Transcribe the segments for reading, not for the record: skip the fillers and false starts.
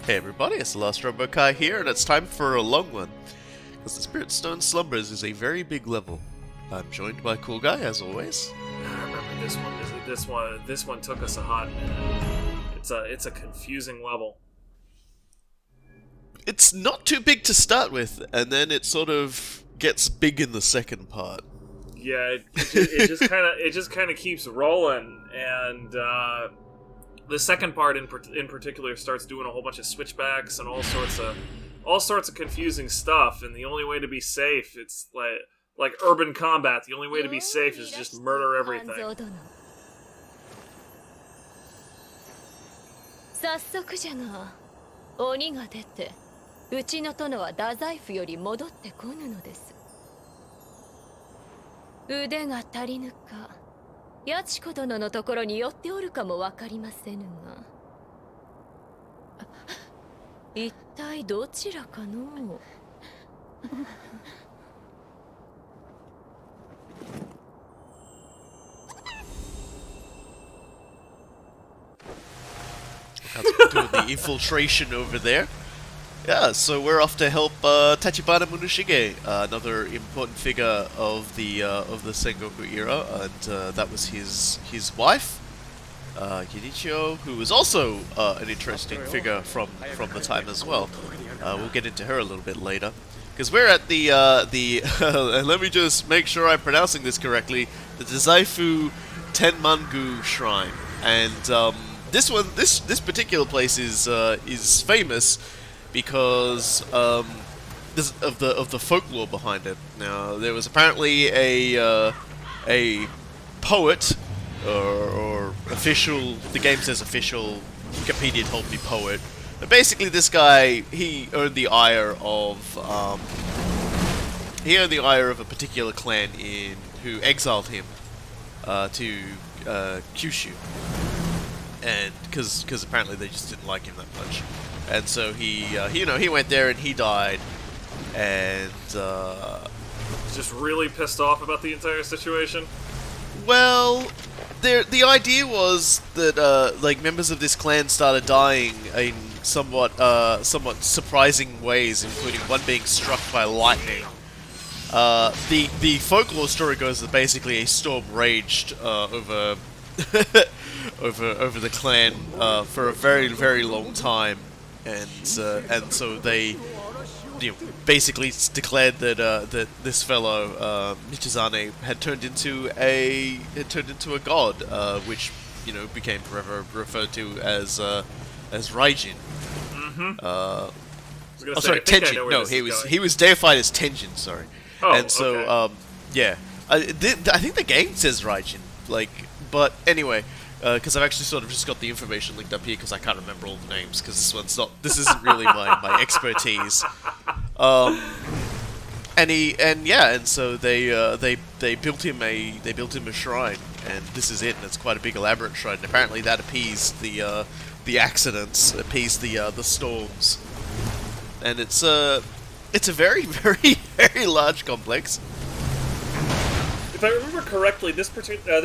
Hey everybody, it's the Last Robokai here, and it's time for a long one. Because the Spirit Stone Slumbers is a very big level. I'm joined by Cool Guy, as always. I remember this one. This one took us a hot minute. It's a confusing level. It's not too big to start with, and then it sort of gets big in the second part. Yeah, it just kind of keeps rolling, and the second part in particular starts doing a whole bunch of switchbacks and all sorts of confusing stuff. And the only way to be safe, it's like urban combat. The only way to be safe is just murder everything. 早速じゃが、鬼が出て、うちの殿は太宰府より戻ってこぬのです。腕が足りぬか、八千子殿のところに寄っておるかもわかりませぬが、一体どちらかの。Doing the infiltration over there. Yeah, so we're off to help Tachibana Munoshige, another important figure of the Sengoku era, and that was his wife, Yunichio, who was also an interesting figure from the time as well. We'll get into her a little bit later, because we're at the and let me just make sure I'm pronouncing this correctly, the Dazaifu Tenmangu Shrine, and this particular place is famous because of the folklore behind it. Now, there was apparently a poet or official. The game says official. Wikipedia told me poet. But basically, this guy, he earned the ire of a particular clan who exiled him to Kyushu. And because apparently they just didn't like him that much, and so he went there and he died, and Just really pissed off about the entire situation. well, the idea was that like members of this clan started dying in somewhat surprising ways, including one being struck by lightning. The folklore story goes that basically a storm raged over over the clan for a very, very long time, and so they basically declared that this fellow Michizane had turned into a god, which became forever referred to as Raijin. Sorry, Tenjin. No, he was deified as Tenjin. Sorry, and so okay. Yeah, I think the game says Raijin, but anyway. Because I've actually sort of just got the information linked up here because I can't remember all the names because this isn't really my expertise. And so they built him a shrine, and this is it, and it's quite a big elaborate shrine. And apparently that appeased the accidents, appeased the storms, and it's a very, very, very large complex. If I remember correctly, this particular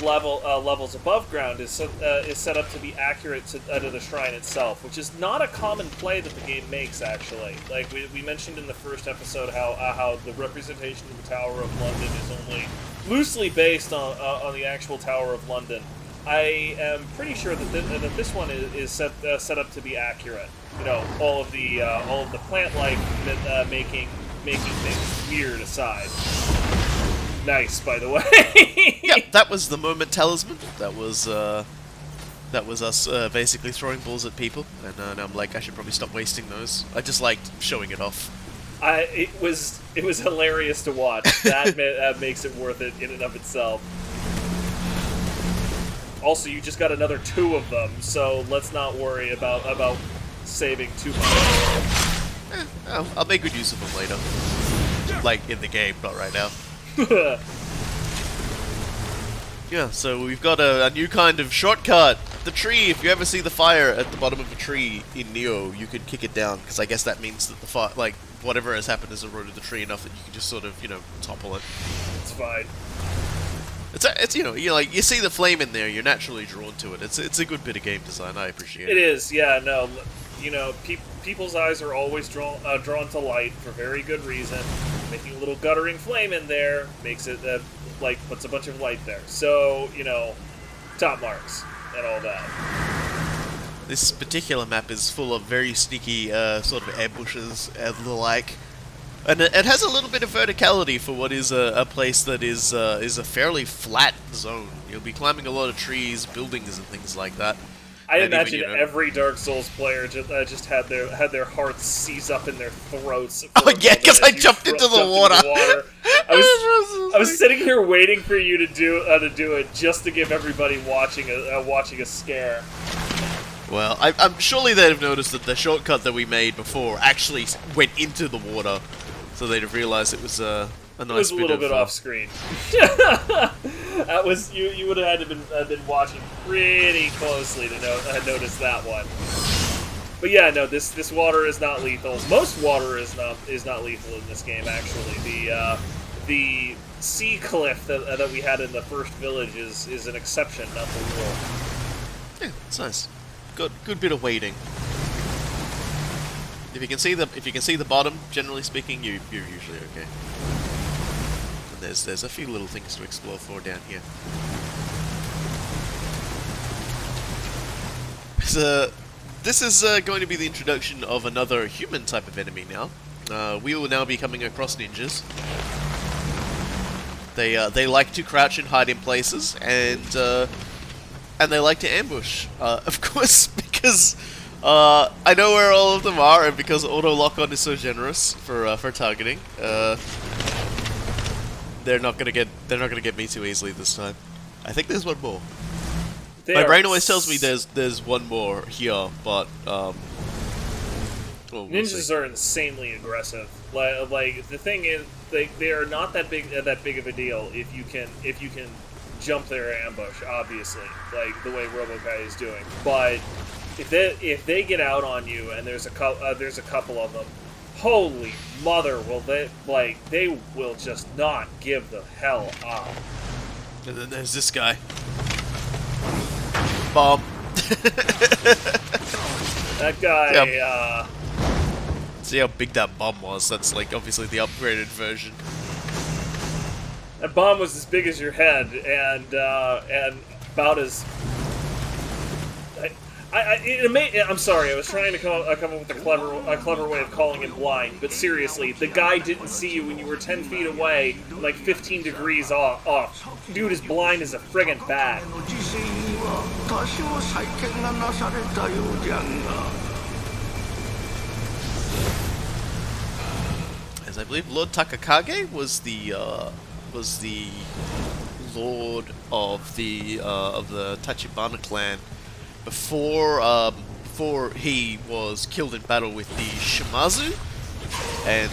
levels above ground is set up to be accurate to the shrine itself, which is not a common play that the game makes, actually. Like we mentioned in the first episode how the representation of the Tower of London is only loosely based on the actual Tower of London. I am pretty sure that this one is set up to be accurate. All of the plant life making things weird aside. Nice, by the way. Yep, that was the moment talisman. That was us basically throwing balls at people, and now I'm like, I should probably stop wasting those. I just liked showing it off. It was hilarious to watch. That makes it worth it in and of itself. Also, you just got another 2 of them, so let's not worry about saving too much. I'll make good use of them later, like in the game, not right now. Yeah, so we've got a new kind of shortcut. The tree, if you ever see the fire at the bottom of a tree in Nioh, you can kick it down, because I guess that means that the fire, whatever has happened has eroded the tree enough that you can just sort of, topple it. It's fine. It's you like you see the flame in there, you're naturally drawn to it. It's a good bit of game design. I appreciate it. It is, yeah. No, people's eyes are always drawn to light for very good reason. Making a little guttering flame in there makes it puts a bunch of light there. So top marks and all that. This particular map is full of very sneaky sort of ambushes and the like. And it has a little bit of verticality for what is a place that is a fairly flat zone. You'll be climbing a lot of trees, buildings, and things like that. I And imagine even, every Dark Souls player just had their hearts seize up in their throats. Oh yeah, because I jumped into the water. I was sitting here waiting for you to do it just to give everybody watching a scare. Well, I'm surely they'd have noticed that the shortcut that we made before actually went into the water, so they'd have realized it was a nice. It was a little bit off screen. That was you would have had to been watching pretty closely to notice that one. But yeah, no, this water is not lethal. Most water is not lethal in this game. Actually, the sea cliff that we had in the first village is an exception, not the rule. Yeah, it's nice. Good bit of wading. If you can see the bottom, generally speaking, you're usually okay. And there's a few little things to explore for down here. So this is going to be the introduction of another human type of enemy now. We will now be coming across ninjas. They like to crouch and hide in places, and they like to ambush. Of course, because I know where all of them are, and because auto lock-on is so generous for targeting, they're not gonna get me too easily this time. I think there's one more. My brain always tells me there's one more here, but well, ninjas are insanely aggressive. Like the thing is, they are not that big of a deal if you can jump their ambush, obviously, like the way RoboKai is doing. But if they get out on you and there's a couple of them, holy mother, they will just not give the hell up. And then there's this guy. Bomb. That guy. Yep. See how big that bomb was? That's like obviously the upgraded version. That bomb was as big as your head, and about as. I'm sorry. I was trying to come up with a clever way of calling him blind, but seriously, the guy didn't see you when you were 10 feet away, like 15 degrees off. Dude is blind as a friggin' bat. As I believe Lord Takakage was the lord of the Tachibana clan before he was killed in battle with the Shimazu, and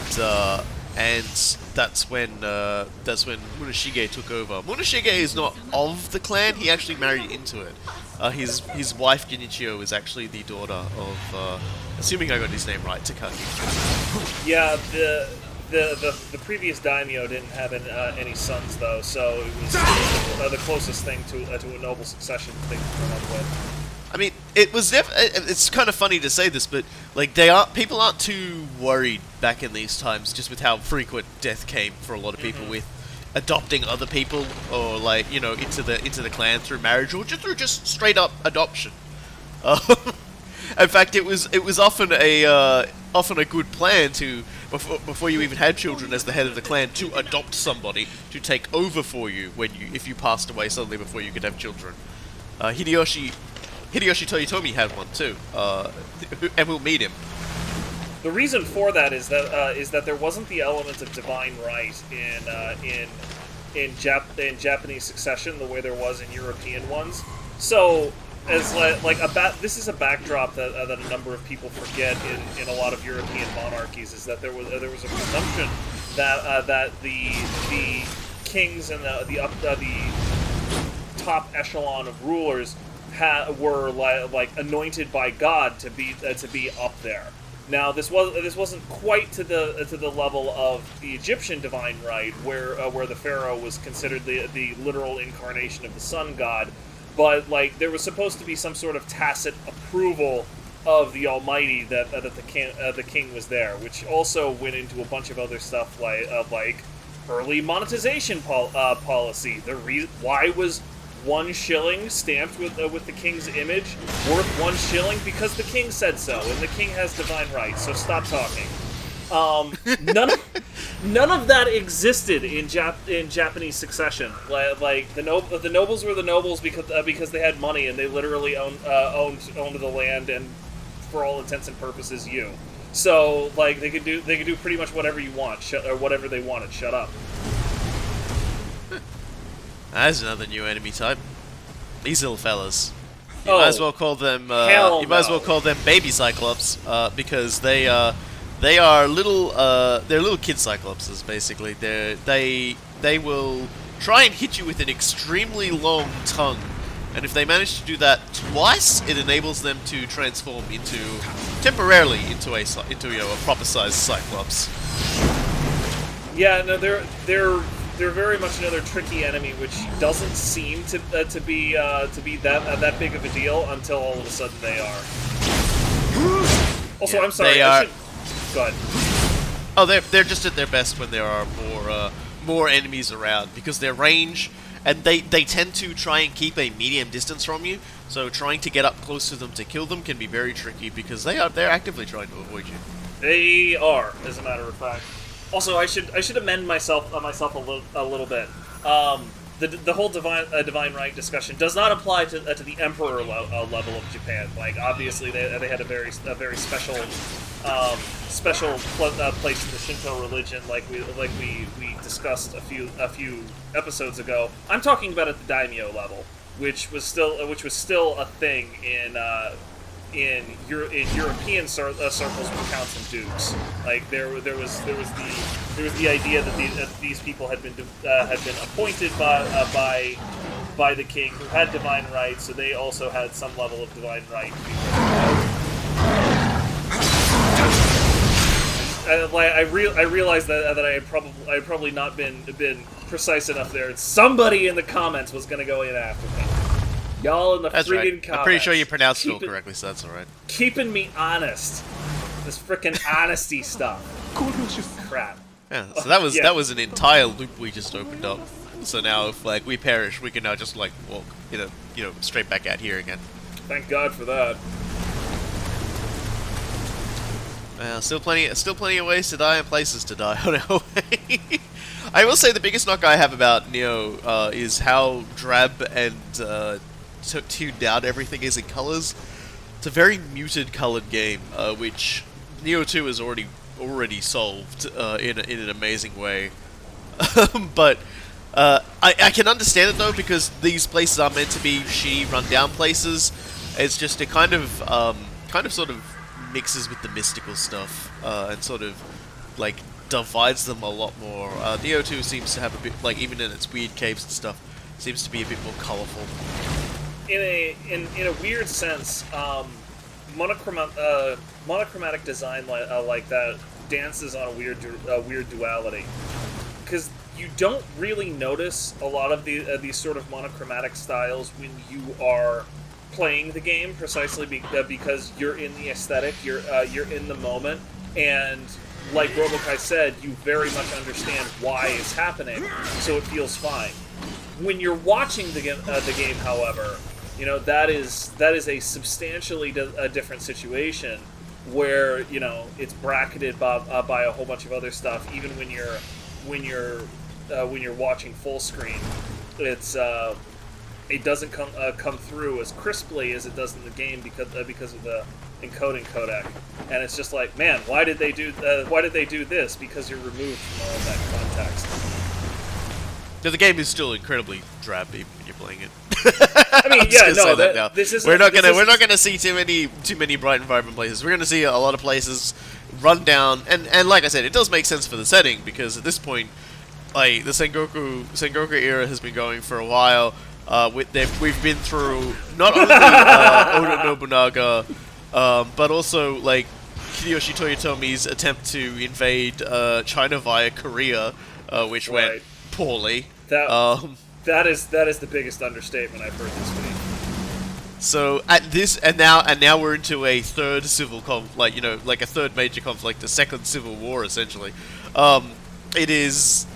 that's when Munashige took over. Munashige is not of the clan; he actually married into it. His wife Genichio is actually the daughter of, assuming I got his name right, Takagi. Yeah, the previous daimyo didn't have any sons though, so it was the closest thing to a noble succession thing to come up with. I mean, it's kind of funny to say this, but like people aren't too worried back in these times, just with how frequent death came for a lot of people with adopting other people, or like into the clan through marriage, or just through straight up adoption. In fact, it was often a good plan to before you even had children as the head of the clan to adopt somebody to take over for you if you passed away suddenly before you could have children. Hideyoshi Toyotomi had one too, and we'll meet him. The reason for that is that there wasn't the element of divine right in Japanese succession the way there was in European ones. So, as this is a backdrop that a number of people forget in a lot of European monarchies, is that there was a presumption that the kings and the top echelon of rulers were like anointed by God to be up there. Now, this wasn't quite to the level of the Egyptian divine right, where the pharaoh was considered the literal incarnation of the sun god, but like there was supposed to be some sort of tacit approval of the Almighty that the king was there, which also went into a bunch of other stuff like early monetization policy. Why was 1 shilling stamped with the king's image worth 1 shilling? Because the king said so, and the king has divine rights. So stop talking. None of that existed in Japanese succession. Like the nobles were the nobles because they had money and they literally owned the land and, for all intents and purposes, you. So like they could do pretty much whatever you want, or whatever they wanted. Shut up. That's another new enemy type. These little fellas. You Oh, might as well call them. hell You might as well no. call them baby cyclops, because they are little. They're little kid cyclopses. Basically, they will try and hit you with an extremely long tongue, and if they manage to do that twice, it enables them to transform temporarily into a proper sized cyclops. Yeah, no, they're very much another tricky enemy, which doesn't seem to be that big of a deal until all of a sudden they are. Also, Yeah, I'm sorry. they I are- should... Go ahead. Oh, they're just at their best when there are more enemies around, because their range, and they tend to try and keep a medium distance from you. So trying to get up close to them to kill them can be very tricky, because they're actively trying to avoid you. They are, as a matter of fact. Also, I should amend myself a little bit. The whole divine right discussion does not apply to the emperor level of Japan. Like, obviously they had a very special place in the Shinto religion, like we discussed a few episodes ago. I'm talking about at the daimyo level, which was still a thing in European circles with counts and dukes. Like there was the idea that these people had been appointed by the king, who had divine rights, so they also had some level of divine right. I realized that I had probably not been precise enough there. And somebody in the comments was going to go in after me. Y'all in the That's friggin' right. comments. I'm pretty sure you pronounced it all correctly, so that's alright. Keeping me honest. This frickin' honesty stuff. Crap. Yeah, so that was Yeah. that was an entire loop we just opened up. So now if like we perish, we can now just like walk, straight back out here again. Thank God for that. Still plenty of ways to die and places to die on our way. I will say the biggest knock I have about Nioh is how drab and tuned down everything is in colors. It's a very muted colored game, which Nioh 2 has already solved in an amazing way. But I can understand it though, because these places are meant to be shitty, run-down places. It's just it kind of sort of mixes with the mystical stuff and sort of like divides them a lot more. Nioh 2 seems to have a bit, like, even in its weird caves and stuff, seems to be a bit more colorful. In a weird sense, monochromatic design like that dances on a weird duality, because you don't really notice a lot of these sort of monochromatic styles when you are playing the game, precisely because you're in the aesthetic, you're in the moment, and like Robokai said, you very much understand why it's happening, so it feels fine. When you're watching the game, however, that is a substantially different situation, where it's bracketed by a whole bunch of other stuff. Even when you're watching full screen, it doesn't come through as crisply as it does in the game because of the encoding codec, and it's just like, man, why did they do this? Because you're removed from all of that context. Now, the game is still incredibly drab even when you're playing it. I mean, yeah, no, this isn't. We're not gonna see too many bright and vibrant places. We're gonna see a lot of places run down, and like I said, it does make sense for the setting, because at this point, like, the Sengoku era has been going for a while. We've been through not only Oda Nobunaga, but also like Hideyoshi Toyotomi's attempt to invade China via Korea, which went poorly. That is the biggest understatement I've heard this week. So at this and now we're into a third civil like a third major conflict, a second civil war essentially. It is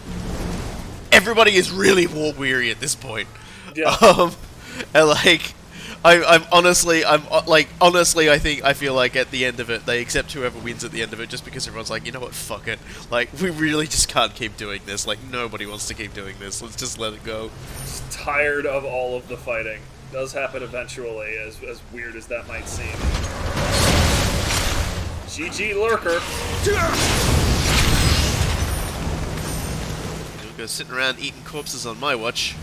everybody is really war weary at this point. Yeah. And like I feel like at the end of it they accept whoever wins at the end of it just because everyone's like, you know what, fuck it. Like we really just can't keep doing this. Like nobody wants to keep doing this. Let's just let it go. Just tired of all of the fighting. Does happen eventually, as weird as that might seem. GG Lurker. You'll go sitting around eating corpses on my watch.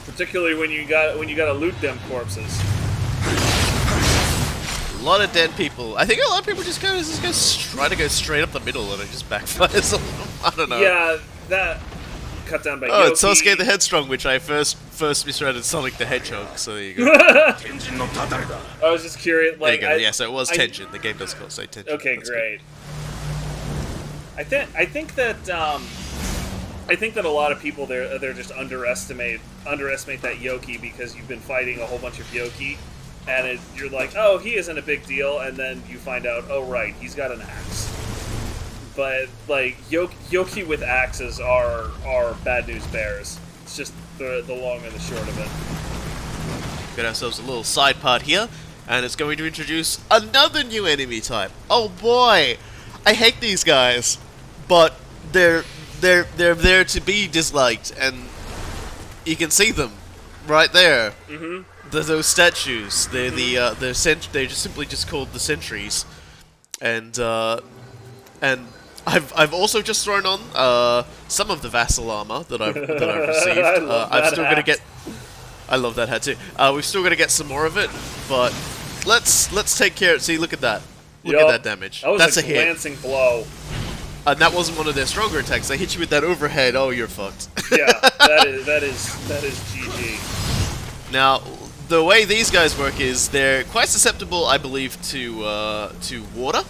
Particularly when you gotta loot them corpses. A lot of dead people. I think a lot of people just try to go straight up the middle and it just backfires on them. I don't know. Yeah, that cut down by Oh, Yoki. it's Sasuke the Headstrong, which I first misread as Sonic the Hedgehog, so there you go. I was just curious, like... There you go, yeah, so it was Tenjin. The game does say Tenjin. Okay, That's great. Good. I think that a lot of people they're just underestimate that Yoki because you've been fighting a whole bunch of Yoki, and you're like, oh, he isn't a big deal, and then you find out, oh right, he's got an axe. But like Yoki with axes are bad news bears. It's just the long and the short of it. Got ourselves a little side part here, and it's going to introduce another new enemy type. Oh boy, I hate these guys, but they're there to be disliked, and you can see them right there. Mm-hmm. Those statues. They're they're just simply called the sentries, and I've also just thrown on some of the vassal armor that I've received. I'm still gonna get. I love that hat too. We've still got to get some more of it, but let's take care. See, look at that. Look at that damage. That's a a hit. glancing blow. And that wasn't one of their stronger attacks. They hit you with that overhead. Oh, you're fucked. Yeah, that is GG. Now, the way these guys work is they're quite susceptible, I believe, to water.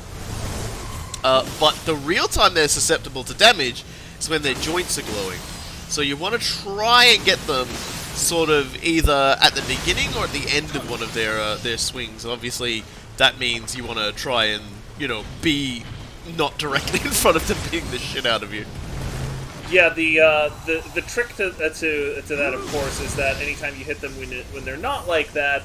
But the real time they're susceptible to damage is when their joints are glowing. So you want to try and get them sort of either at the beginning or at the end of one of their swings. And obviously, that means you want to try and, be not directly in front of them beating the shit out of you. Yeah, the trick to that, of course, is that anytime you hit them when they're not like that,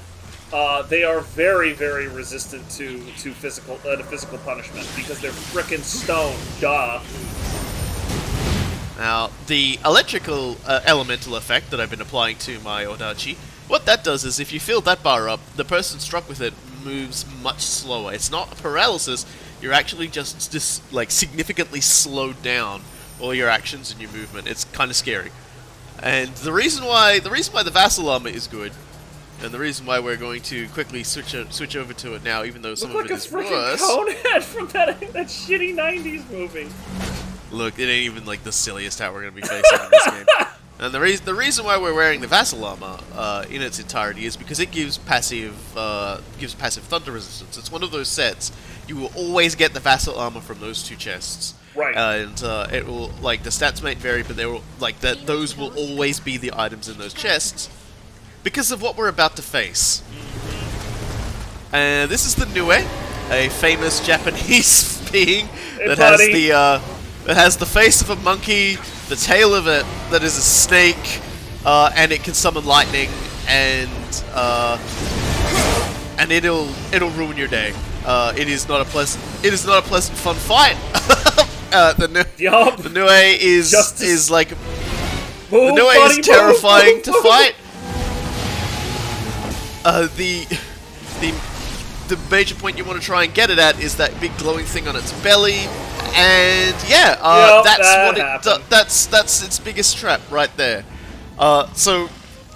they are very, very resistant to physical punishment because they're frickin' stone. Duh. Now, the electrical elemental effect that I've been applying to my Odachi, what that does is if you fill that bar up, the person struck with it moves much slower. It's not a paralysis. You're actually just significantly slowed down all your actions and your movement. It's kind of scary. And the reason why the vassal armor is good, and the reason why we're going to quickly switch over to it now, even though some of it is worse. Look like a freaking Conehead from that shitty '90s movie. Look, it ain't even like the silliest hat we're going to be facing in this game. And the reason why we're wearing the vassal armor in its entirety is because it gives passive thunder resistance. It's one of those sets. You will always get the vassal armor from those two chests. Right. And it will the stats may vary, but they will those will always be the items in those chests because of what we're about to face. And this is the Nioh, a famous Japanese being that has the face of a monkey, the tail of it that is a snake, and it can summon lightning, and it'll ruin your day. It is not a pleasant fun fight. The Nioh is terrifying to fight. The major point you want to try and get it at is that big glowing thing on its belly, and that's its biggest trap right there. So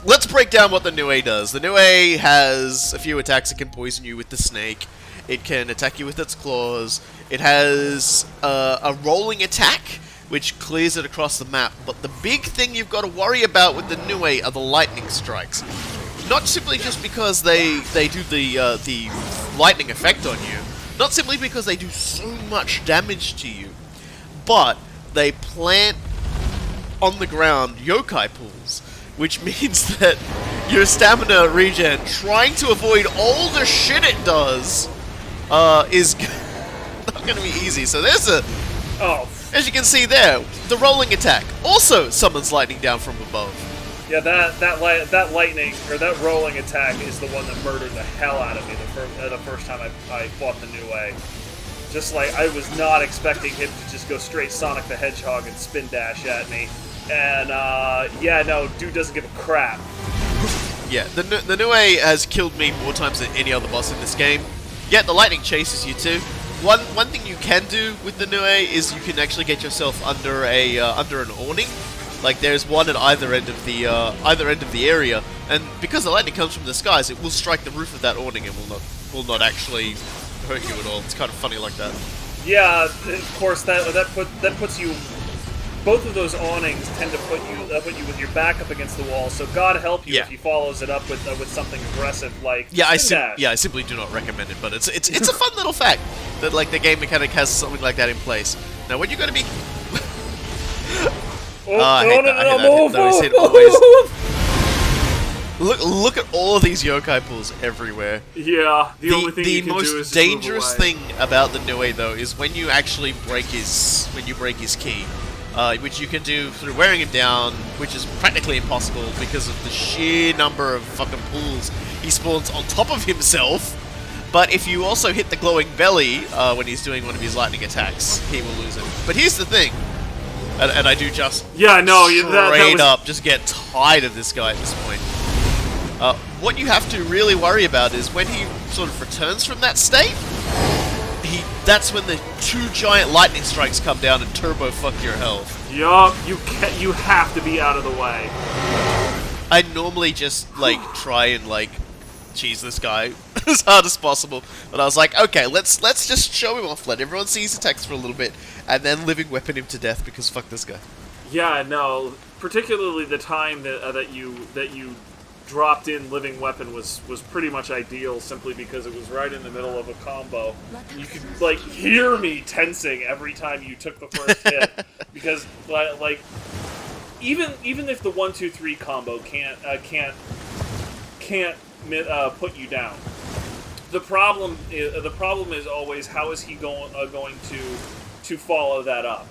let's break down what the Nioh does. The Nioh has a few attacks. It can poison you with the snake. It can attack you with its claws. It has a rolling attack, which clears it across the map. But the big thing you've got to worry about with the Nioh are the lightning strikes. Not simply just because they do the lightning effect on you, Not simply because they do so much damage to you, but they plant on the ground yokai pools, which means that your stamina regen, trying to avoid all the shit it does, is not going to be easy. So there's as you can see there, the rolling attack also summons lightning down from above. Yeah, that lightning, or that rolling attack is the one that murdered the hell out of me the first time I fought the Nioh. Just like, I was not expecting him to just go straight Sonic the Hedgehog and spin dash at me. And, yeah, no, dude doesn't give a crap. Yeah, the Nioh has killed me more times than any other boss in this game. Yet the lightning chases you too. One thing you can do with the Nioh is you can actually get yourself under an awning. Like, there's one at either end of the area, and because the lightning comes from the skies, it will strike the roof of that awning and will not actually hurt you at all. It's kind of funny like that. Yeah, of course that puts you. Both of those awnings tend to put you with your back up against the wall. So God help you if he follows it up with something aggressive like I simply do not recommend it. But it's a fun little fact that like the game mechanic has something like that in place. Now when you're going to be Look at all of these yokai pools everywhere. Yeah, the only thing you can do is most dangerous thing about the Nioh though is when you actually break his key, which you can do through wearing him down, which is practically impossible because of the sheer number of fucking pools he spawns on top of himself. But if you also hit the glowing belly when he's doing one of his lightning attacks, he will lose it. But here's the thing. And I do just straight up just get tired of this guy at this point. What you have to really worry about is when he sort of returns from that state, that's when the two giant lightning strikes come down and turbo fuck your health. Yup, you have to be out of the way. I normally just like try and like cheese this guy as hard as possible, but I was like, okay, let's just show him off, let everyone see his attacks for a little bit, and then living weapon him to death because fuck this guy. Yeah, no, particularly the time that you dropped in living weapon was pretty much ideal, simply because it was right in the middle of a combo. You could like hear me tensing every time you took the first hit because like even if the 1-2-3 combo can't put you down. The problem is always how is he going to follow that up,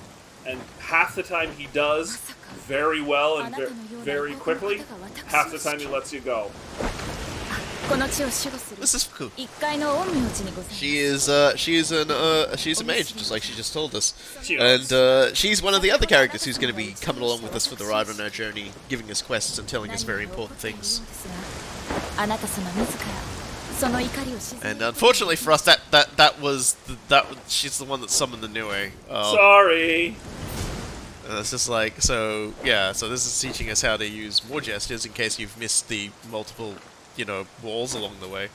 and half the time he does very well and very quickly. Half the time he lets you go. This is cool. She's a mage, just like she just told us, and she's one of the other characters who's going to be coming along with us for the ride on our journey, giving us quests and telling us very important things. And unfortunately for us, she's the one that summoned the Nioh. Sorry. It's just like, so this is teaching us how to use more gestures in case you've missed the multiple, walls along the way.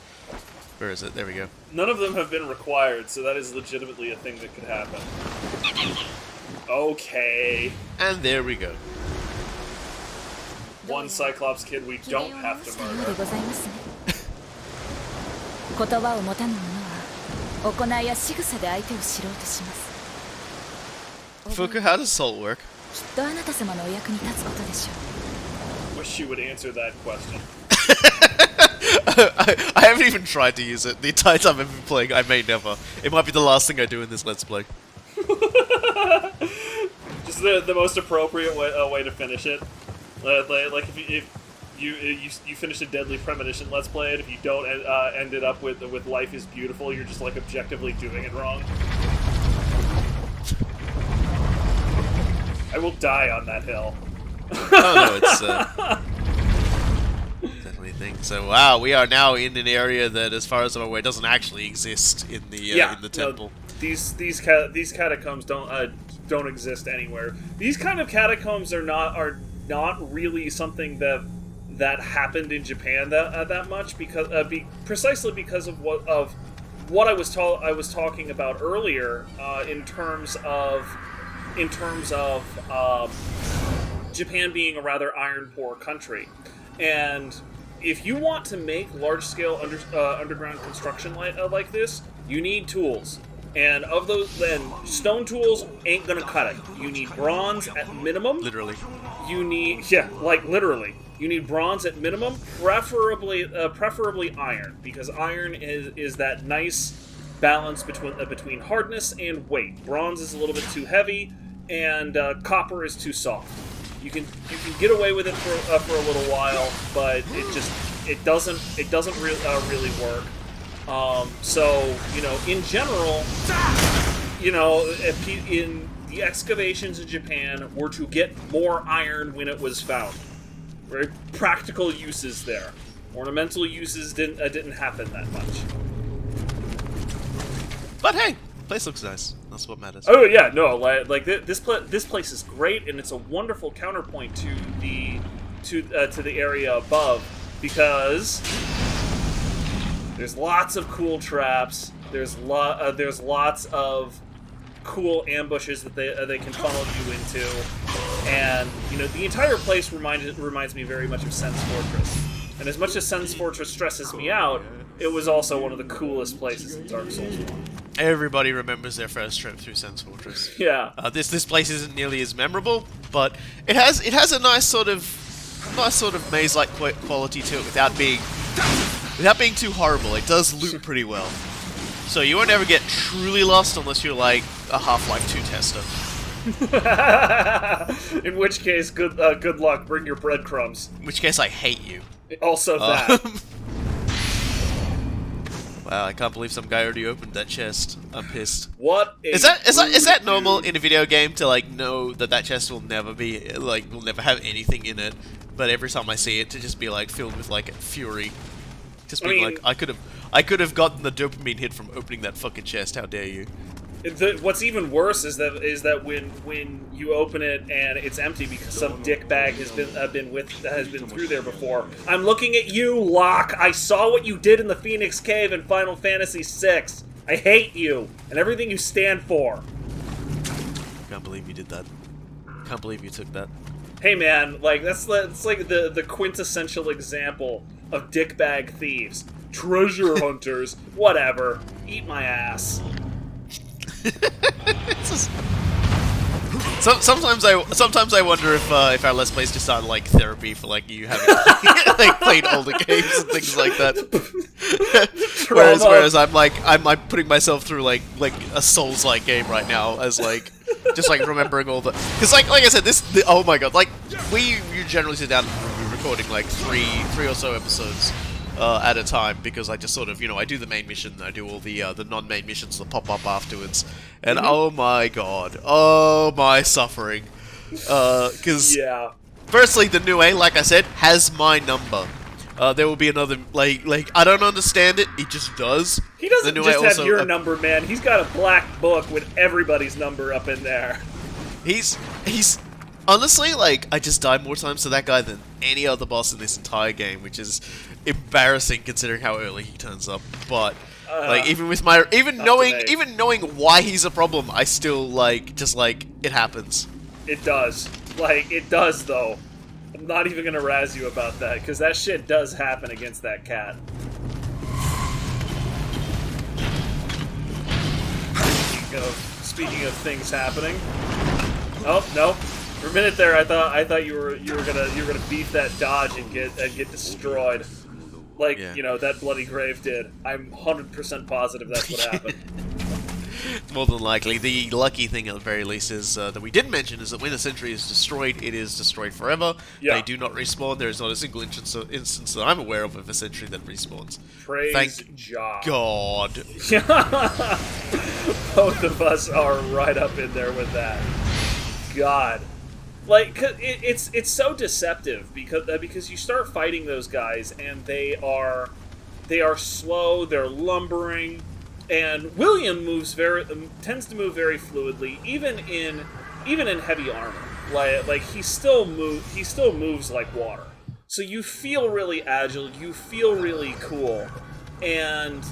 Where is it? There we go. None of them have been required, so that is legitimately a thing that could happen. Okay. And there we go. One Cyclops kid we don't have to murder. Fuku, how does salt work? Wish you would answer that question. I haven't even tried to use it the entire time I've been playing. I may never. It might be the last thing I do in this Let's Play. Just the most appropriate way to finish it. Like if you finish a Deadly Premonition Let's Play, and if you don't end it up with Life is Beautiful, you're just like objectively doing it wrong. I will die on that hill. Oh no, it's definitely a thing. So wow, we are now in an area that, as far as I'm aware, doesn't actually exist in the temple. No, these catacombs don't exist anywhere. These kind of catacombs are not really something that happened in Japan that much, because precisely because of what I was talking about earlier in terms of Japan being a rather iron poor country, and if you want to make large-scale underground construction like this, you need tools. And of those, then stone tools ain't gonna cut it. You need bronze at minimum. Literally. You need, literally. You need bronze at minimum, preferably iron, because iron is that nice balance between hardness and weight. Bronze is a little bit too heavy, and copper is too soft. You can get away with it for a little while, but it doesn't really work. So, in general, in the excavations in Japan were to get more iron when it was found. Very practical uses there. Ornamental uses didn't happen that much. But hey, place looks nice. That's what matters. Oh yeah, no, like this place is great, and it's a wonderful counterpoint to the area above, because there's lots of cool traps. There's lots of cool ambushes that they can funnel you into, and the entire place reminds me very much of Sen's Fortress. And as much as Sen's Fortress stresses me out, it was also one of the coolest places in Dark Souls 1. Everybody remembers their first trip through Sen's Fortress. Yeah. This place isn't nearly as memorable, but it has a nice sort of maze-like quality to it without being too horrible. It does loop pretty well. So you won't ever get truly lost unless you're like a Half-Life 2 tester. In which case, good luck. Bring your breadcrumbs. In which case, I hate you. Also that. Wow, I can't believe some guy already opened that chest. I'm pissed. What is that normal in a video game to know that chest will never be will never have anything in it, but every time I see it to just be filled with fury, just being I could have gotten the dopamine hit from opening that fucking chest. How dare you? What's even worse is that when you open it and it's empty because some dickbag has been through there before. I'm looking at you, Locke. I saw what you did in the Phoenix Cave in Final Fantasy VI. I hate you and everything you stand for. Can't believe you did that. Can't believe you took that. Hey man, that's like the quintessential example of dickbag thieves, treasure hunters, whatever. Eat my ass. Sometimes I wonder if our Let's Plays just sound like therapy for you having played older games and things like that. whereas I'm putting myself through like a Souls-like game right now as just remembering all the, because like I said, oh my god, we generally sit down and we're recording three or so episodes at a time, because I just sort of, I do the main mission, I do all the non-main missions that pop up afterwards, and oh my god, oh my suffering, because firstly, the Nioh, like I said, has my number. There will be another, I don't understand it, it just does. He doesn't just have your number, man, he's got a black book with everybody's number up in there. He's honestly, I just die more times to that guy than any other boss in this entire game, which is embarrassing considering how early he turns up. But even knowing why he's a problem, I still it happens. It does. It does though. I'm not even gonna razz you about that, because that shit does happen against that cat. Speaking of things happening. Oh no. For a minute there, I thought you were gonna beat that dodge and get destroyed, that bloody grave did. I'm 100% positive that's what happened. More than likely. The lucky thing, at the very least, is that we didn't mention is that when a sentry is destroyed, it is destroyed forever. Yeah. They do not respawn. There is not a single instance that I'm aware of a sentry that respawns. Praise Thank God. Both of us are right up in there with that. God. It's so deceptive because you start fighting those guys and they are slow, they're lumbering, and William tends to move very fluidly, even in heavy armor. He still moves like water. So you feel really agile, you feel really cool, and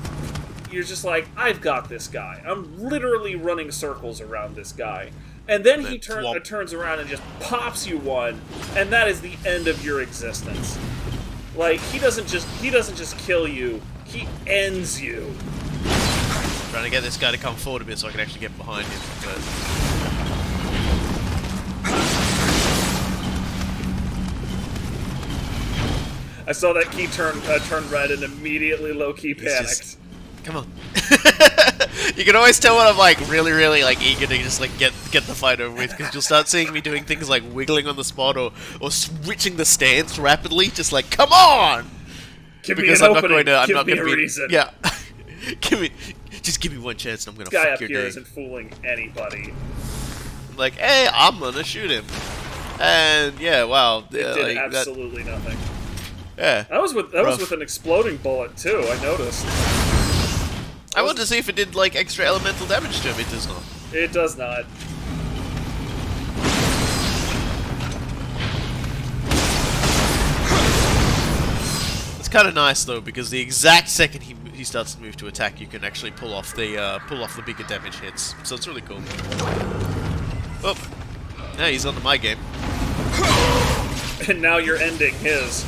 you're just like, I've got this guy. I'm literally running circles around this guy. And then he turns around and just pops you one, and that is the end of your existence. Like, he doesn't just kill you, he ends you. Trying to get this guy to come forward a bit so I can actually get behind him, but... I saw that key turn red and immediately low-key panicked. Come on. You can always tell when I'm like really like eager to just like get the fight over with, because you'll start seeing me doing things like wiggling on the spot or switching the stance rapidly, just like, come on! Give Because me an I'm opening. not Give me gonna a be, reason. yeah. Just give me one chance and I'm gonna This guy fuck up your here day. isn't fooling anybody. Like, hey, I'm gonna shoot him. And yeah, wow. It did like, absolutely nothing. Yeah. That was with an exploding bullet too. I noticed. I wanted to see if it did like extra elemental damage to him. It does not. It does not. It's kind of nice though, because the exact second he starts to move to attack, you can actually pull off the bigger damage hits. So it's really cool. Oh, yeah, he's onto my game. And now you're ending his.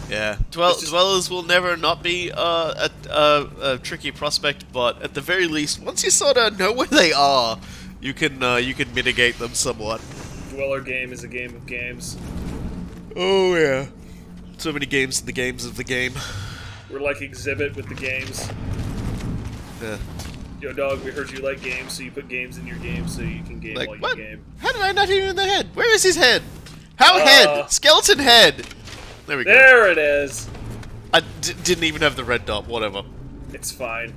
Yeah, Dwellers will never not be a tricky prospect, but at the very least, once you sort of know where they are, you can mitigate them somewhat. Dweller game is a game of games. Oh yeah, so many games in the games of the game. We're like Exhibit with the games. Yeah. Yo, dog, we heard you like games, so you put games in your game so you can game Like while you what? game. How did I not hear in the head? Where is his head? How head? Skeleton head. There we go. There it is. I didn't even have the red dot. Whatever. It's fine.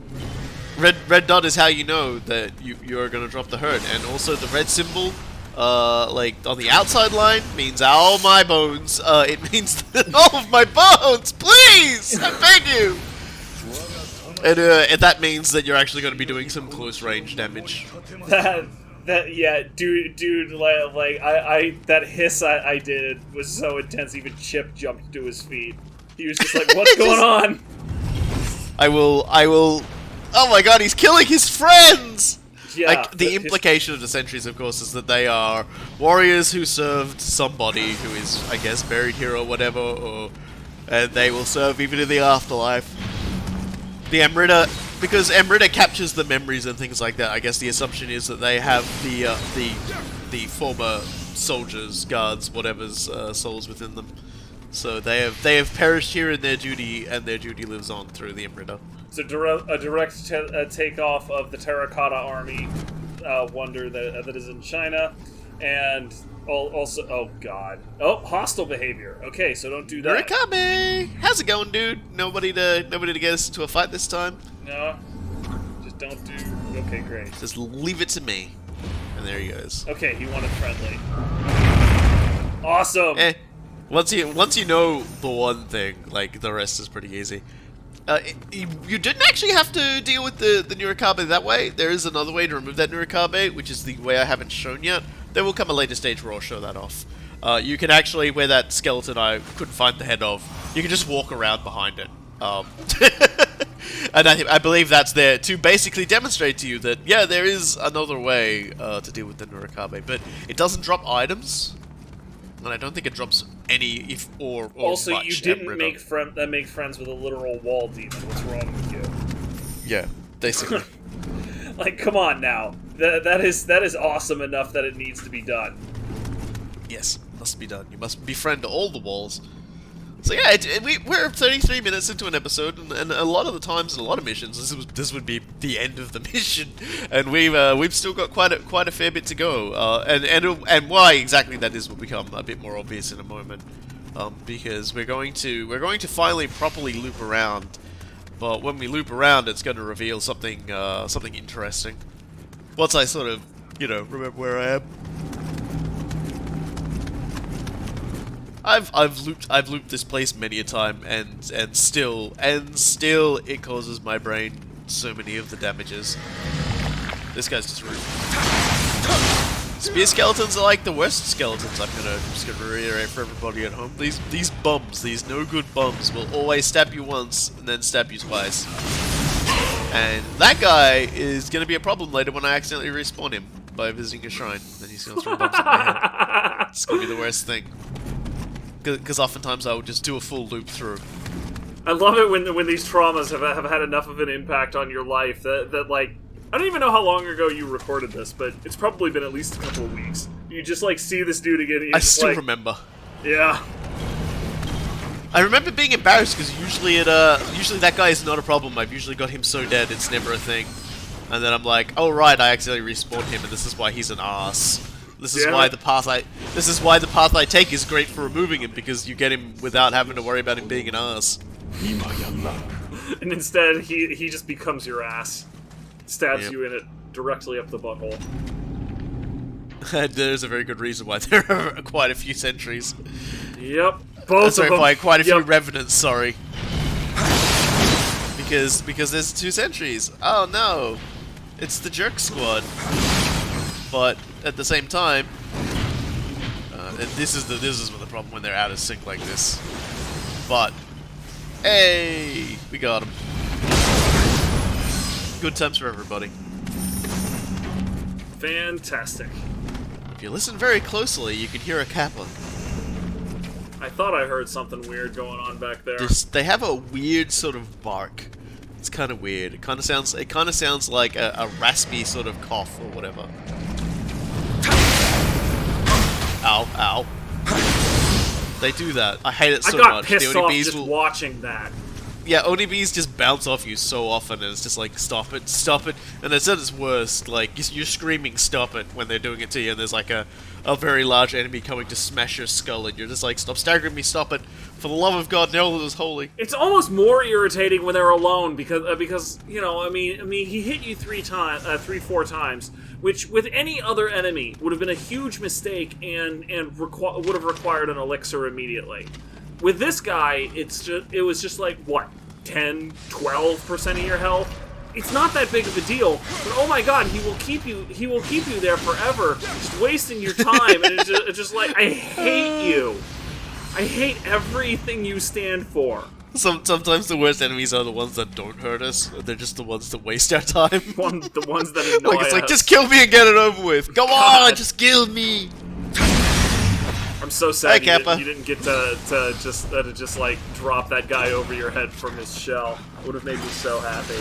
Red dot is how you know that you're gonna drop the hurt, and also the red symbol, like on the outside line, means all my bones. It means all of my bones. Please, I beg you. And that means that you're actually going to be doing some close range damage. Yeah, dude, like I that hiss I did was so intense. Even Chip jumped to his feet. He was just like, "What's going on?" I will. Oh my god, he's killing his friends! Yeah, like, the implication of the sentries, of course, is that they are warriors who served somebody who is, I guess, buried here or whatever, and they will serve even in the afterlife. The Amrita, because Amrita captures the memories and things like that, I guess the assumption is that they have the former soldiers, guards, whatever's souls within them. So they have perished here in their duty, and their duty lives on through the Amrita. It's a direct takeoff of the Terracotta Army wonder that is in China, and also, oh god, hostile behavior. Okay, so don't do that. Rikabe! How's it going, dude? Nobody to get us into a fight this time? No, just don't do. Okay, great. Just leave it to me. And there he goes. Okay, he wanted friendly. Awesome. Once you know the one thing, like the rest is pretty easy. You didn't actually have to deal with the Nurikabe that way. There is another way to remove that Nurikabe, which is the way I haven't shown yet. There will come a later stage where I'll show that off. You can actually, where that skeleton I couldn't find the head of, you can just walk around behind it. And I believe that's there to basically demonstrate to you that, yeah, there is another way to deal with the Nurikabe, but it doesn't drop items. And I don't think it drops any or also, much you didn't Amrita. make friends with a literal wall demon. What's wrong with you? Yeah, basically. Like, come on now. That is awesome enough that it needs to be done. Yes, must be done. You must befriend all the walls. So yeah, we're 33 minutes into an episode, and a lot of the times in a lot of missions, this would be the end of the mission, and we've still got quite a fair bit to go. And why exactly that is will become a bit more obvious in a moment, because we're going to finally properly loop around. But when we loop around, it's going to reveal something interesting. Once I sort of remember where I am. I've looped this place many a time, and still it causes my brain so many of the damages. This guy's just rude. Spear skeletons are like the worst skeletons. I'm just gonna reiterate for everybody at home. These bums, these no good bums, will always stab you once and then stab you twice. And that guy is gonna be a problem later when I accidentally respawn him by visiting a shrine. Then he's gonna throw bombs at my head. It's gonna be the worst thing. because oftentimes I would just do a full loop through. I love it when these traumas have had enough of an impact on your life that like, I don't even know how long ago you recorded this, but it's probably been at least a couple of weeks. You just like see this dude again. And I still remember. Yeah. I remember being embarrassed because usually that guy is not a problem. I've usually got him so dead it's never a thing. And then I'm like, oh right, I accidentally respawned him, and this is why he's an ass. This is why the path I take is great for removing him, because you get him without having to worry about him being an ass. And instead, he just becomes your ass, stabs you in it directly up the butthole. And there's a very good reason why there are quite a few sentries. Yep, both of them. Quite a few revenants. Sorry, because there's 2 sentries. Oh no, it's the jerk squad. But at the same time, and this is the problem when they're out of sync like this. But hey, we got him. Good times for everybody. Fantastic. If you listen very closely, you can hear a kappa. I thought I heard something weird going on back there. They have a weird sort of bark. It's kind of weird. It kind of sounds like a raspy sort of cough or whatever. Ow, ow. They do that. I hate it so much. I got pissed off just watching that. Yeah, Onibis just bounce off you so often, and it's just like, stop it, stop it. And it's at its worst, like, you're screaming stop it when they're doing it to you, and there's like a very large enemy coming to smash your skull, and you're just like, stop staggering me, stop it. For the love of God, no one is holy. It's almost more irritating when they're alone, because you know, I mean, he hit you 4 times, which with any other enemy would have been a huge mistake and would have required an elixir immediately. With this guy, it was just like, what, 10, 12% of your health? It's not that big of a deal, but oh my god, he will keep you there forever, just wasting your time, and it's just like, I hate you. I hate everything you stand for. Sometimes the worst enemies are the ones that don't hurt us. They're just the ones that waste our time. The ones that annoy it's like, us. just kill me and get it over with. Go on, just kill me. I'm so sad hey, you didn't get to just like drop that guy over your head from his shell. It would have made me so happy.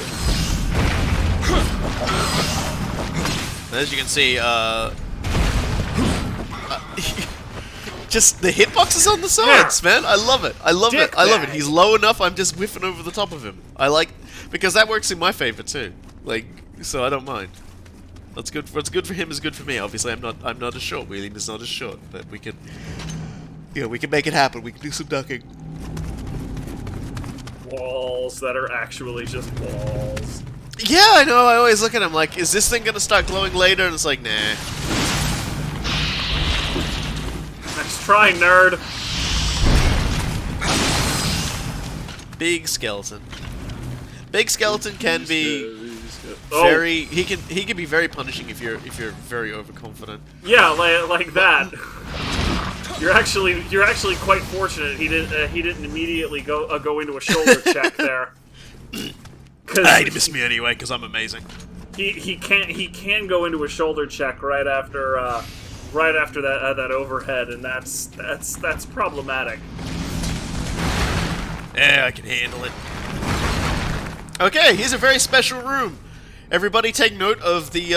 As you can see, just the hitboxes on the sides, man. I love it. I love it. I love it. He's low enough. I'm just whiffing over the top of him. I like, because that works in my favor too. Like, so I don't mind. That's good. What's good for him is good for me. Obviously, I'm not as short. William is not as short, but we can, we can make it happen. We can do some ducking. Walls that are actually just walls. Yeah, I know. I always look at him like, is this thing gonna start glowing later? And it's like, nah. Nice try, nerd. Big skeleton. Big skeleton can be very. He can be very punishing if you're very overconfident. Yeah, like that. You're actually quite fortunate. He didn't immediately go into a shoulder check there. He'd miss me anyway because I'm amazing. He can go into a shoulder check right after that overhead, and that's problematic. Yeah, I can handle it. Okay, here's a very special room. Everybody take note of the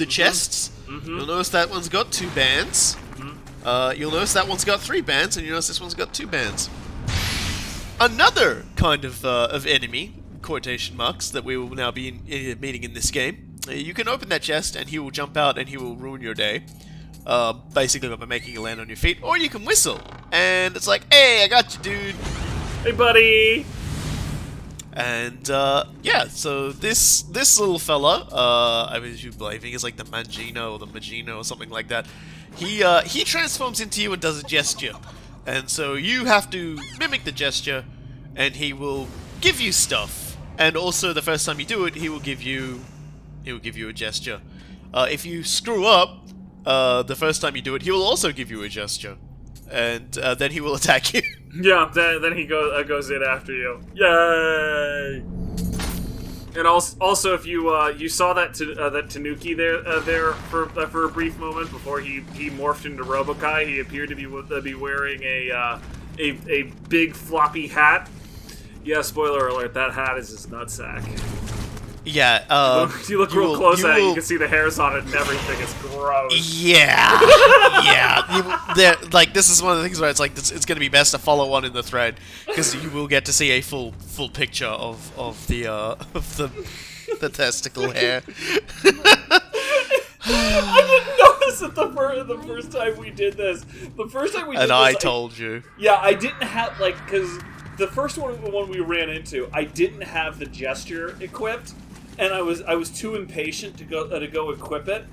chests. Mm-hmm. You'll notice that one's got 2 bands. Mm-hmm. You'll notice that one's got 3 bands, and you notice this one's got 2 bands. Another kind of enemy, quotation marks, that we will now be meeting in this game. You can open that chest, and he will jump out, and he will ruin your day. Basically by making you land on your feet, or you can whistle, and it's like, hey, I got you, dude. Hey, buddy. And yeah, so this little fella, I was believing is like the Mangino or the Magino or something like that. He transforms into you and does a gesture, and so you have to mimic the gesture, and he will give you stuff. And also, the first time you do it, he will give you a gesture. If you screw up, the first time you do it, he will also give you a gesture, and then he will attack you. Yeah, then he goes in after you. Yay! And also, if you saw that that Tanuki there for a brief moment before he morphed into Robokai, he appeared to be wearing a big floppy hat. Yeah, spoiler alert, that hat is his nutsack. Yeah, you look real close at it, you can see the hairs on it and everything. It's gross. Yeah, yeah. Like, this is one of the things where it's like it's going to be best to follow on in the thread because you will get to see a full picture of the testicle hair. I didn't notice it the first time we did this. The first time we did and this, I told you. Yeah, I didn't have because the first one we ran into, I didn't have the gesture equipped. And I was too impatient to go equip it,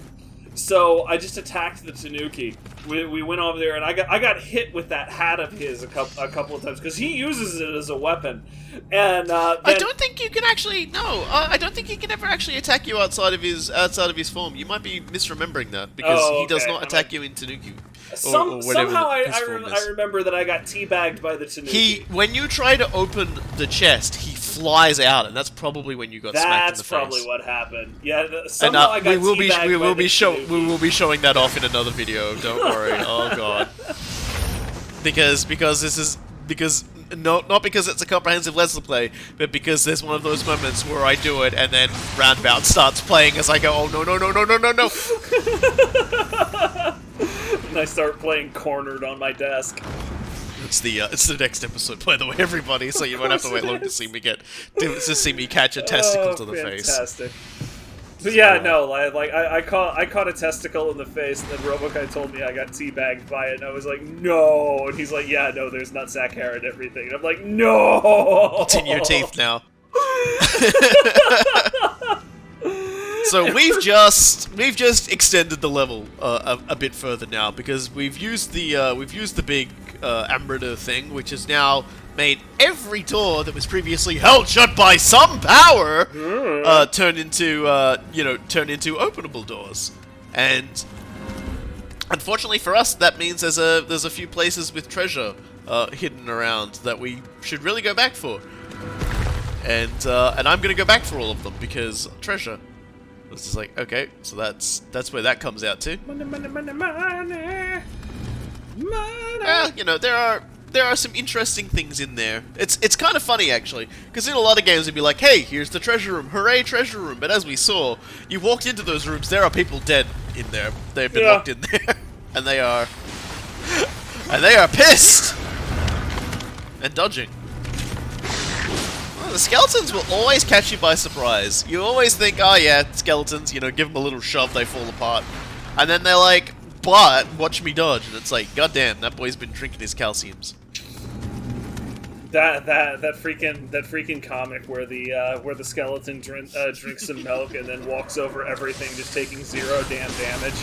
so I just attacked the Tanuki. We went over there, and I got hit with that hat of his a couple of times because he uses it as a weapon. And I don't think you can actually I don't think he can ever actually attack you outside of his form. You might be misremembering that because he does not attack you in Tanuki. Somehow I remember that I got teabagged by the Tanuki. When you try to open the chest, he flies out, and that's probably when you got smacked in the face. That's probably what happened. Yeah, somehow I got we will be showing that off in another video. Don't worry. Oh god. Because not because it's a comprehensive Let's Play, but because there's one of those moments where I do it and then Roundabout starts playing as I go, oh no. And I start playing Cornered on my desk. It's the next episode, by the way, everybody. So you won't have to wait long to see me catch a testicle to the face. Fantastic. But yeah, no, I caught a testicle in the face, and then Robokai told me I got teabagged by it, and I was like, no, and he's like, yeah, no, there's nutsack hair and everything, and I'm like, no. It's in your teeth now. So we've just extended the level a bit further now because we've used the big Amrita thing, which has now made every door that was previously held shut by some power turn into openable doors. And unfortunately for us, that means there's a few places with treasure hidden around that we should really go back for. And I'm gonna go back for all of them because treasure. It's just like, okay, so that's where that comes out to. Money. Well, there are some interesting things in there. It's kind of funny actually, because in a lot of games it'd be like, hey, here's the treasure room, hooray, treasure room. But as we saw, you walked into those rooms, there are people dead in there. They've been locked in there, and they are pissed and dodging. The skeletons will always catch you by surprise. You always think, oh yeah, skeletons, give them a little shove, they fall apart. And then they're like, but watch me dodge. And it's like, goddamn, that boy's been drinking his calciums. That freaking comic where the skeleton drinks some milk and then walks over everything, just taking 0 damn damage.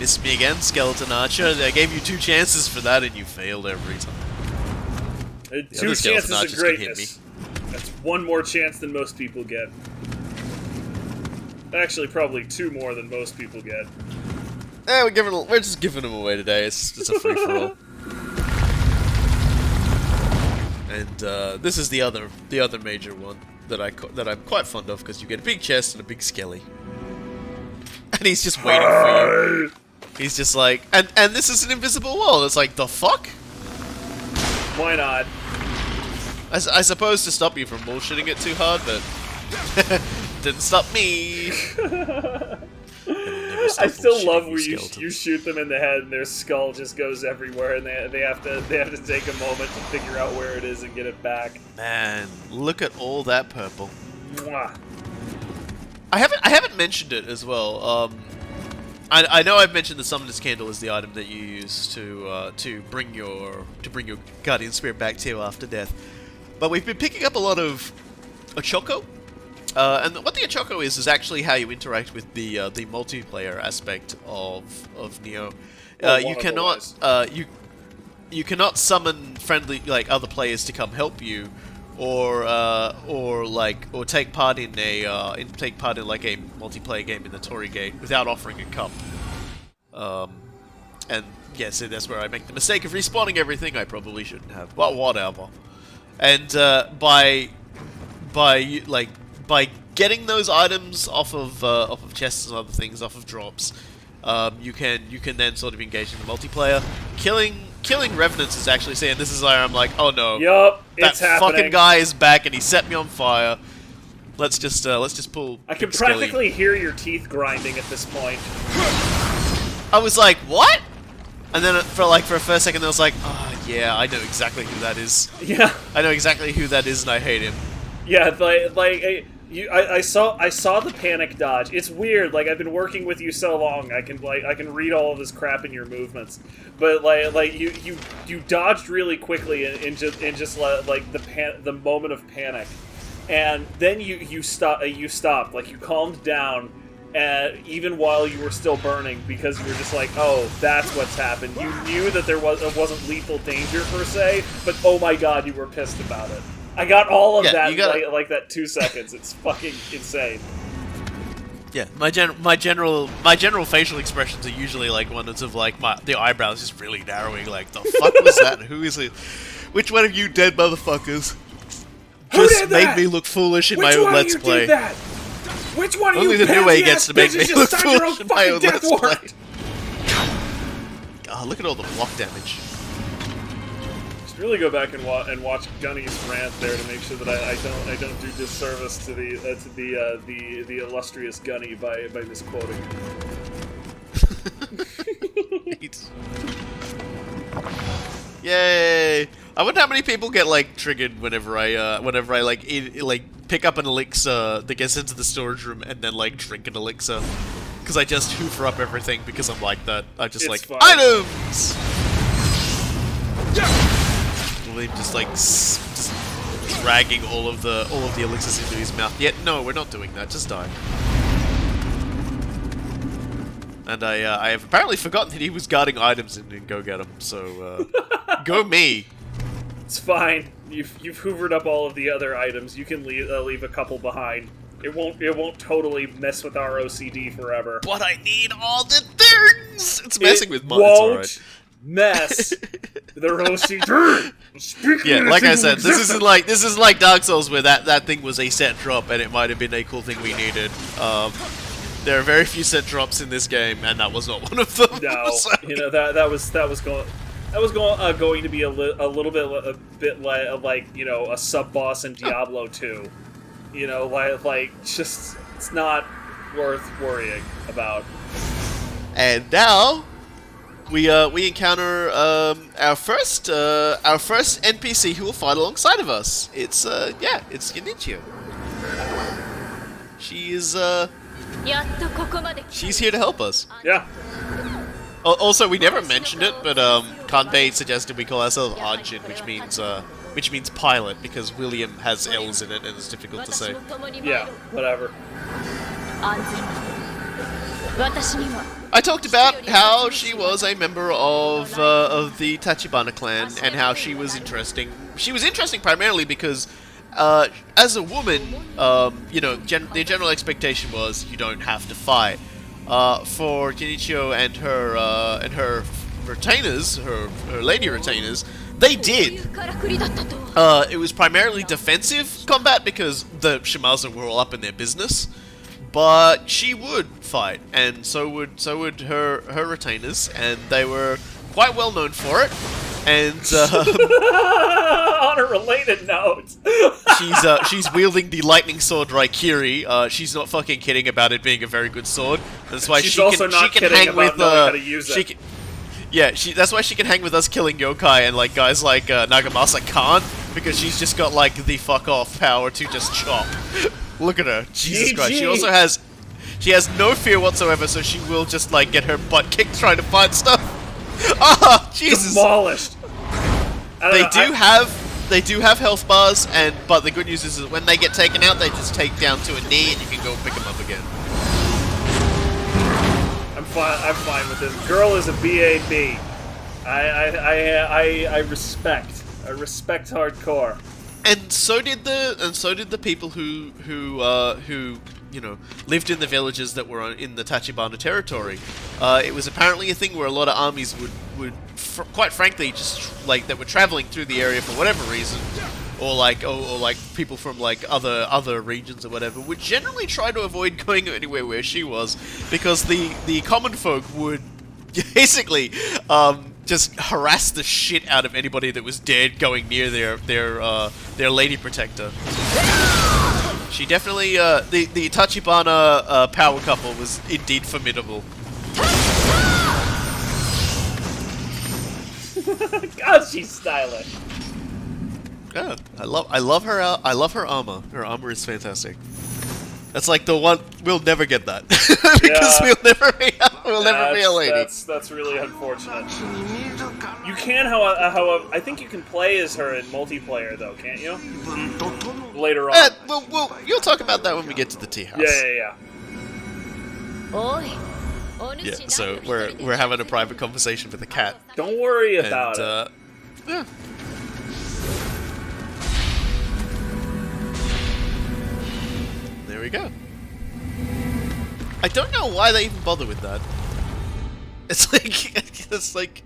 Missed me again, Skeleton Archer. I gave you 2 chances for that and you failed every time. 2 chances of greatness. That's 1 more chance than most people get. Actually, probably 2 more than most people get. We're just giving them away today. It's a free for all. And this is the other major one that I'm quite fond of because you get a big chest and a big skelly, and he's just waiting for you. He's just like, and this is an invisible wall. It's like, the fuck? Why not? I suppose to stop you from bullshitting it too hard, but didn't stop me. I still love where you shoot them in the head and their skull just goes everywhere, and they have to take a moment to figure out where it is and get it back. Man, look at all that purple. Mwah. I haven't mentioned it as well. I know I've mentioned the Summoner's Candle is the item that you use to bring your guardian spirit back to you after death, but we've been picking up a lot of Ochoko, and what the Ochoko is actually how you interact with the multiplayer aspect of Nioh. You cannot summon friendly other players to come help you, or take part in a multiplayer game in the Torii Gate without offering a cup. And yeah, so that's where I make the mistake of respawning everything I probably shouldn't have. But whatever. And by getting those items off of chests and other things, off of drops, you can then sort of engage in the multiplayer. Killing revenants is actually saying this is where I'm like, oh no, yup, that it's happening. fucking guy is back and he set me on fire. Let's just pull. I can Big Skelly. practically hear your teeth grinding at this point. I was like, what? And then for a first second, I was like, oh yeah, I know exactly who that is. Yeah. I know exactly who that is, and I hate him. Yeah, I saw the panic dodge. It's weird. Like, I've been working with you so long, I can read all of this crap in your movements. But you dodged really quickly in just the moment of panic, and then you stopped. Like, you calmed down. Even while you were still burning, because you were just like, oh, that's what's happened. You knew that it wasn't lethal danger per se, but oh my god, you were pissed about it. I got all of that in like that 2 seconds. It's fucking insane. Yeah, my general facial expressions are usually like ones of like the eyebrows just really narrowing. Like, the fuck was that? Who is it? Which one of you dead motherfuckers just made me look foolish in my own Let's Play? Did that? Which one of Only you the new way gets to make me look signed your own foolish in my own fucking Let's death Play. warrant? God, look at all the block damage. Just really go back and watch Gunny's rant there to make sure that I don't do disservice to the illustrious Gunny by misquoting. Yay! I wonder how many people get like triggered whenever I pick up an elixir that gets into the storage room and then like drink an elixir, because I just hoover up everything because I'm like that. I just It's fine. items. Well, him just dragging all of the elixirs into his mouth. Yet no, we're not doing that. Just die. And I have apparently forgotten that he was guarding items and didn't go get them. So go me. It's fine. You've hoovered up all of the other items. You can leave a couple behind. It won't totally mess with our OCD forever. But I need all the things. It's messing with mine. Won't It's mess with our OCD. Yeah, like I said, this isn't like Dark Souls where that thing was a set drop and it might have been a cool thing we needed. There are very few set drops in this game, and that was not one of them. No, so. that was going to be a little bit like a sub boss in Diablo 2. Just it's not worth worrying about. And now we encounter our first NPC who will fight alongside of us. It's Nioh. She is she's here to help us. Yeah. Also, we never mentioned it, but Kanbei suggested we call ourselves Arjun, which means pilot, because William has L's in it and it's difficult to say. Yeah, whatever. I talked about how she was a member of the Tachibana clan and how she was interesting. She was interesting primarily because as a woman, the general expectation was you don't have to fight. For Genichio and her retainers, her lady retainers, they did. It was primarily defensive combat because the Shimazu were all up in their business, but she would fight, and so would her retainers, and they were quite well known for it. And on a related note, she's wielding the lightning sword Raikiri. She's not fucking kidding about it being a very good sword. That's why she's she also can not she can kidding hang about with knowing how to use it. That's why she can hang with us killing yokai and like guys like Nagamasa can't, because she's just got like the fuck off power to just chop. Look at her, Jesus Christ. She has no fear whatsoever, so she will just like get her butt kicked trying to fight stuff. Ah, Jesus. Demolished. They do have health bars, but the good news is that when they get taken out, they just take down to a knee, and you can go pick them up again. I'm fine with this. Girl is a BAB. I respect. I respect hardcore. And so did the people who lived in the villages that were in the Tachibana territory. It was apparently a thing where a lot of armies would quite frankly, just like that were traveling through the area for whatever reason, or like people from like other regions or whatever, would generally try to avoid going anywhere where she was, because the common folk would basically just harass the shit out of anybody that was dared going near their lady protector. She definitely the Tachibana power couple was indeed formidable. God, she's stylish. Yeah, I love her armor. Her armor is fantastic. That's like the one we'll never get that because we'll never be a lady. That's really unfortunate. You can, however, I think you can play as her in multiplayer though, can't you? Later on. You'll talk about that when we get to the tea house. Yeah. Yeah, so we're having a private conversation with the cat. Don't worry about it. Yeah. There we go. I don't know why they even bother with that. It's like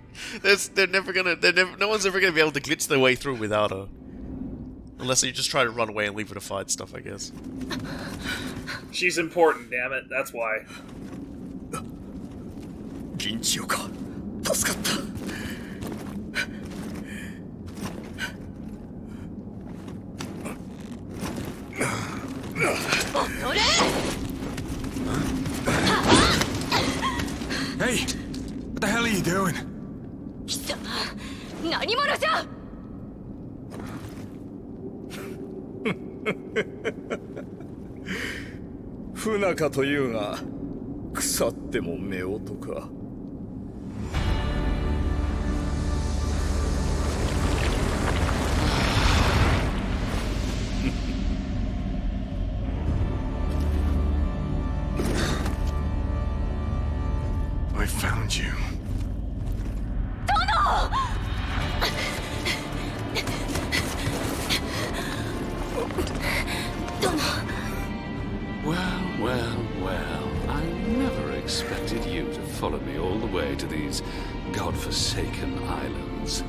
no one's ever gonna be able to glitch their way through without her. Unless you just try to run away and leave her to fight stuff, I guess. She's important, damn it. That's why. 銀千代か助かった Hey, what the hell are you doing? 貴様何者じゃ不仲というが腐っても夫婦か I found you. Well, I never expected you to follow me all the way to these godforsaken islands.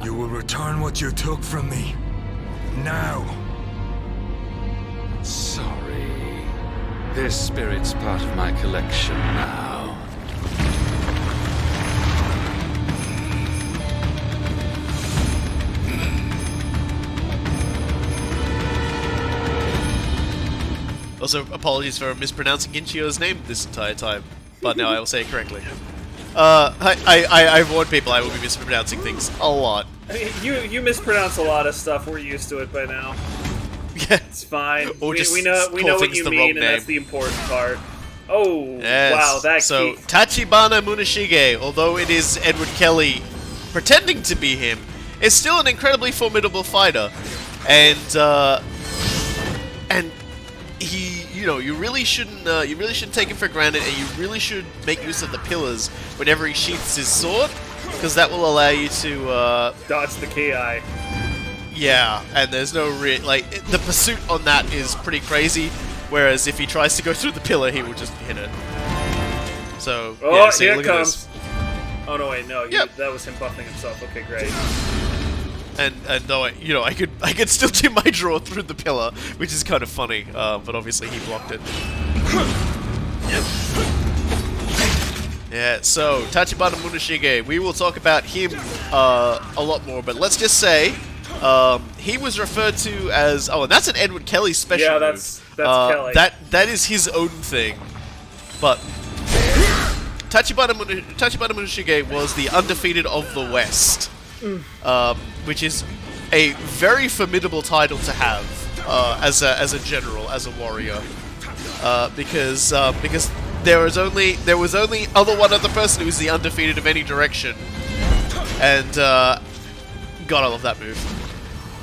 You will return what you took from me. Now. Sorry. This spirit's part of my collection now. Also, apologies for mispronouncing Ginchio's name this entire time, but now I will say it correctly. I've warned people I will be mispronouncing things a lot. I mean, you mispronounce a lot of stuff. We're used to it by now. Yeah. It's fine. Or We know what you mean, and that's the important part. Oh, yes. wow, that So, key. Tachibana Muneshige, although it is Edward Kelly pretending to be him, is still an incredibly formidable fighter. And he, you really shouldn't take him for granted, and you really should make use of the pillars whenever he sheaths his sword, because that will allow you to, Dodge the KI. yeah, and there's no the pursuit on that is pretty crazy, whereas if he tries to go through the pillar, he will just hit it. So, Oh, yeah, see, here look it at comes. this. Oh no, wait, no, Yep. that was him buffing himself. Okay, great. And though I could still do my draw through the pillar, which is kind of funny, but obviously he blocked it. Yeah, so Tachibana Muneshige, we will talk about him a lot more, but let's just say he was referred to as and that's an Edward Kelly special. Yeah, move. that's Kelly. That is his own thing, but Tachibana Muneshige was the undefeated of the West. Which is a very formidable title to have as a general, as a warrior, because there was only other one other person who was the undefeated of any direction, and God, I love that move.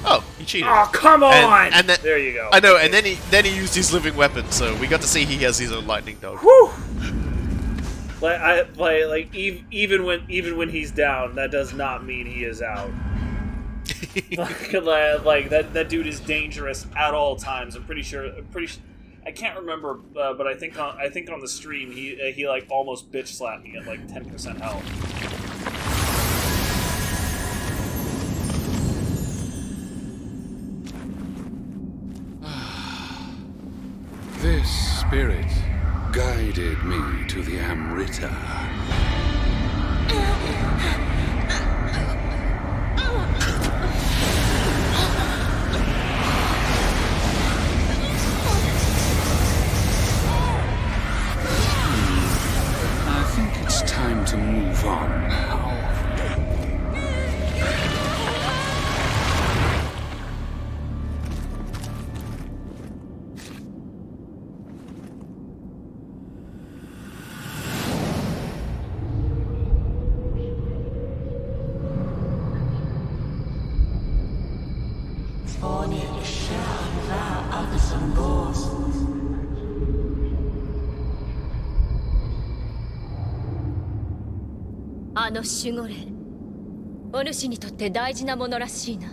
Oh, he cheated. Oh, come on! And then, there you go. I know, and then he used his living weapon, so we got to see he has his own lightning dog. Whew! Even when he's down, that does not mean he is out. Like that dude is dangerous at all times. I'm pretty sure. I can't remember, but I think on the stream he like almost bitch slapped me at like 10% health. This spirit guided me to the Amrita. I think it's time to move on now.あの守護霊、お主にとって大事なものらしいな。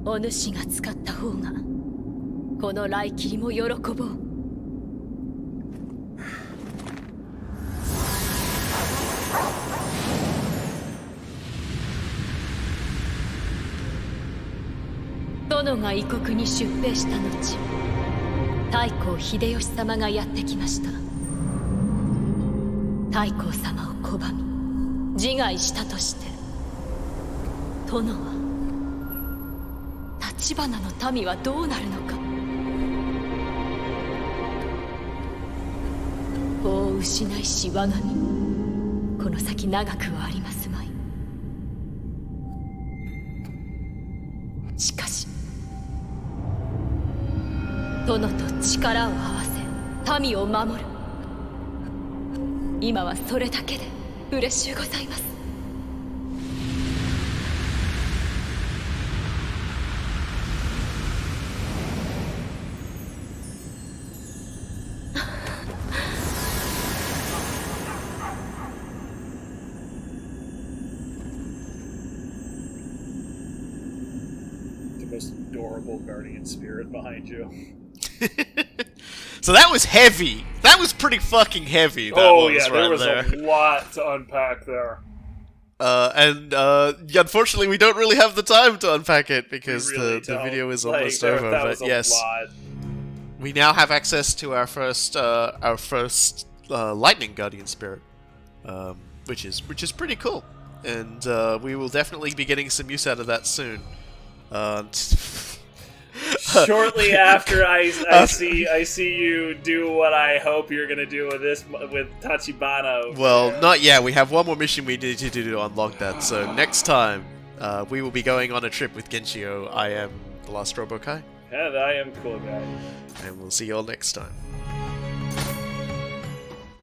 お主が使った方がこの来切りも喜ぼう。殿が異国に出兵した後、太閤秀吉様がやってきました。太閤様を拒み自害したとして、殿は橘の民はどうなるのか。法を失いし我が身、この先長くはありますまい。しかし殿と力を合わせ民を守る。今はそれだけで嬉しゅうございます。The most adorable guardian spirit behind you. So that was heavy. That was pretty fucking heavy. That There was a lot to unpack there. Unfortunately, we don't really have the time to unpack it because really the video is like, almost that over. was But a yes, lot. we now have access to our first lightning guardian spirit, which is pretty cool, and we will definitely be getting some use out of that soon. Shortly after I see you do what I hope you're gonna do with Tachibana. Well, not yet. We have one more mission we need to do to unlock that. So next time, we will be going on a trip with Genshio. I am the Last Robokai. And I am Cool Guy. And we'll see you all next time.